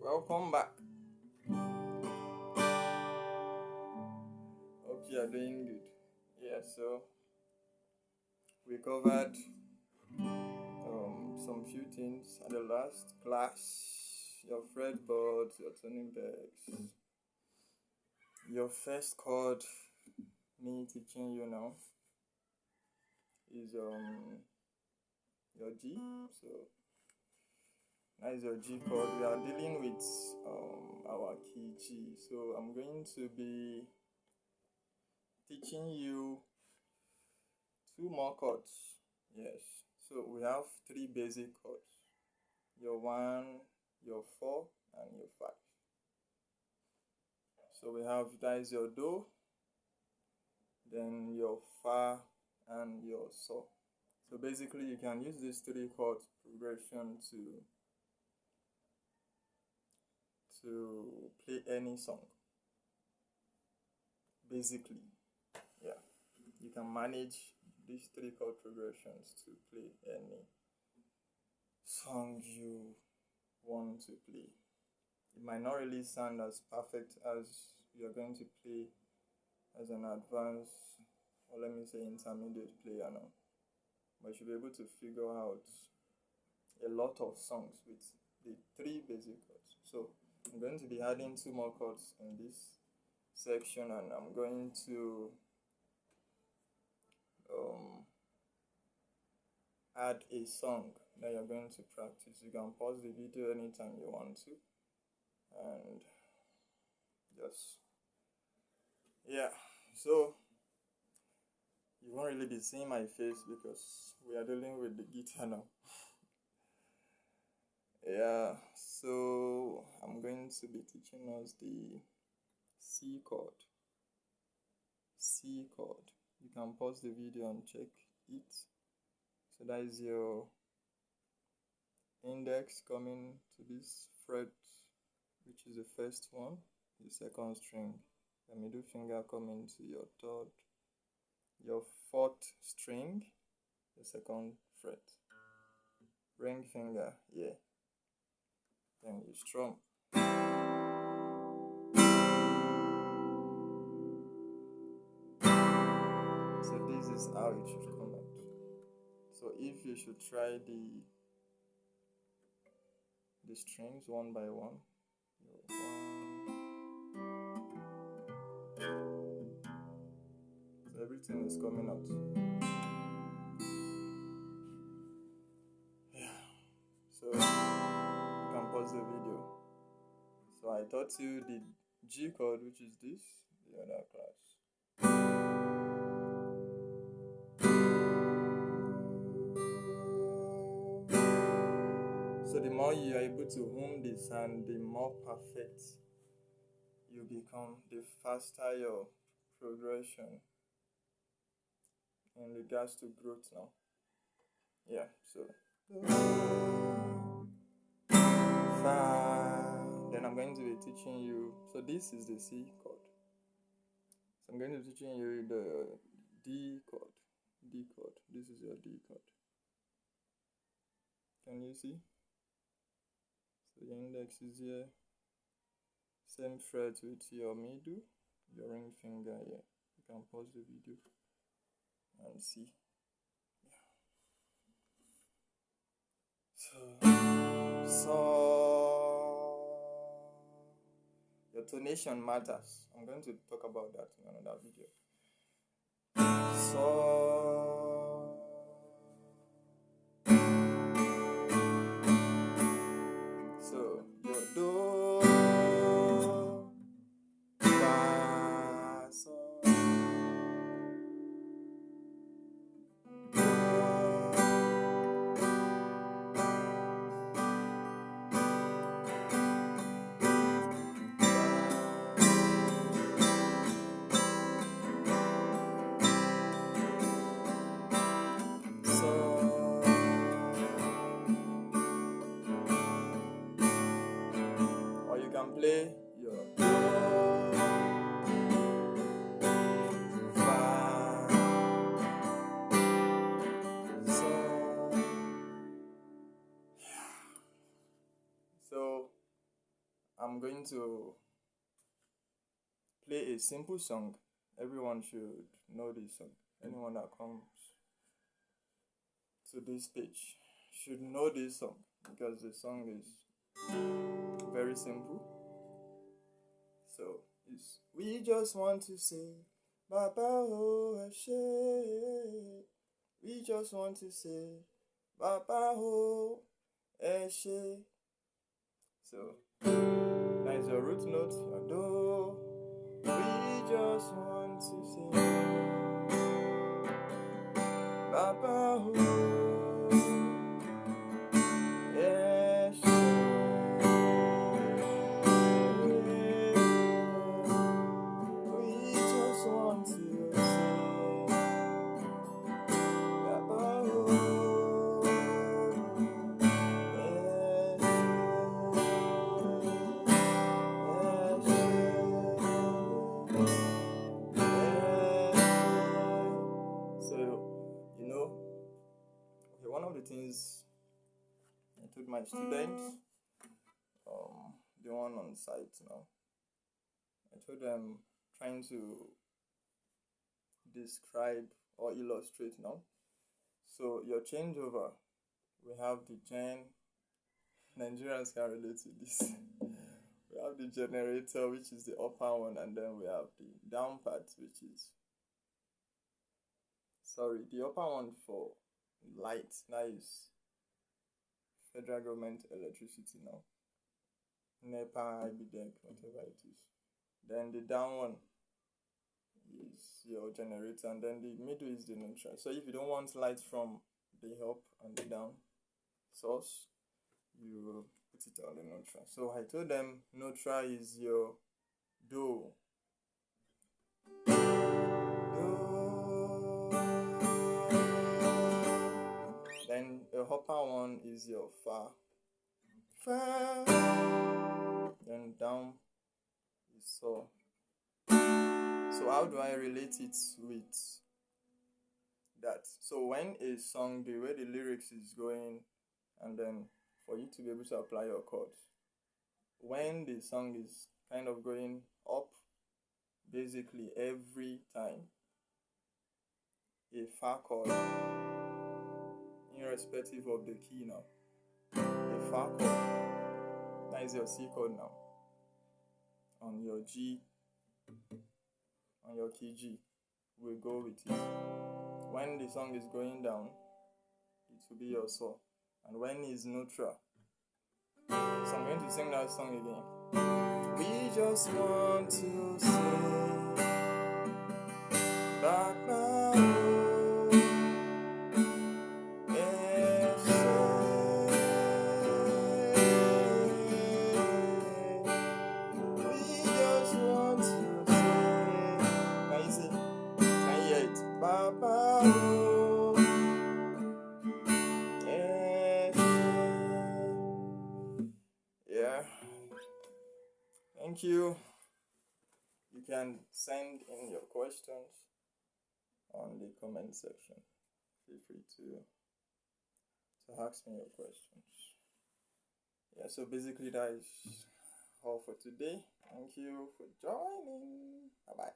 Welcome back. Hope you are doing good. Yeah, so we covered some few things at the last class. Your fretboards, your tuning pegs, your first chord. Me teaching you now is your G. So that is your G chord. We are dealing with our key G. So I'm going to be teaching you two more chords. Yes. So we have three basic chords. Your 1, your 4, and your 5. So we have that is your Do, then your Fa, and your So. So basically you can use this three chord progression to play any song. Basically, yeah, you can manage these three chord progressions to play any song you want to play. It might not really sound as perfect as you're going to play as an advanced, or let me say intermediate player now, but you should be able to figure out a lot of songs with the three basic chords. So I'm going to be adding two more chords in this section, and I'm going to add a song that you're going to practice. You can pause the video anytime you want to, and just so you won't really be seeing my face because we are dealing with the guitar now. So I'm going to be teaching us the C chord. C chord. You can pause the video and check it. So that is your index coming to this fret, which is the first one, the second string, the middle finger coming to your third, your fourth string, the second fret, ring finger here, then you strum. So this is how it should come out. So if you should try the strings one by one. So everything is coming out. So you can pause the video. So I taught you the G chord, which is this, the other class. So the more you are able to hum the sound, the more perfect you become, the faster your progression in regards to growth now. Yeah, so Fa. Then I'm going to be teaching you. So this is the C chord. So I'm going to be teaching you the D chord. D chord. This is your D chord. Can you see? So your index is here. Same fret with your middle, your ring finger here. You can pause the video and see. So your tonation matters. I'm going to talk about that in another video. So your Do, Fa, So. Or you can play your Do, Fa, So. So I'm going to play a simple song. Everyone should know this song. Anyone that comes to this page should know this song because the song is very simple. So it's we just want to say Baba Ho Eshe. We just want to say Baba Ho Eshe. So that is your root note, your do. We just want to say Baba Ho Eshe. We just want to say Baba Ho one of the things I told my students, the one on site now, I told them trying to describe or illustrate now. So your changeover, we have the gen. Nigerians can relate to this. We have the generator, which is the upper one, and then we have the down part, which is the upper one for light. That is federal government electricity now. NEPA, IBDEC, whatever it is. Then the down one is your generator, and then the middle is the neutral. So if you don't want light from the up and the down source, you put it on the neutral. So I told them neutral is your do. Then the upper one is your fa. Then down is so. So how do I relate it with that? So when a song, the way the lyrics is going, and then for you to be able to apply your chords, when the song is kind of going up, basically every time, a fa chord, irrespective of the key now, a fa chord, that is your C chord now, on your G, on your key G, will go with it. When the song is going down, it will be your so. And when it's neutral, so I'm going to sing that song again. We just want to say Baba Ho Eshe. We just want to say, can you see? Can you hear it? Baba Ho Eshe. Yeah. Thank you. You can send in your questions on the comment section. Feel free to ask me your questions. Yeah, so basically that is all for today. Thank you for joining. Bye-bye.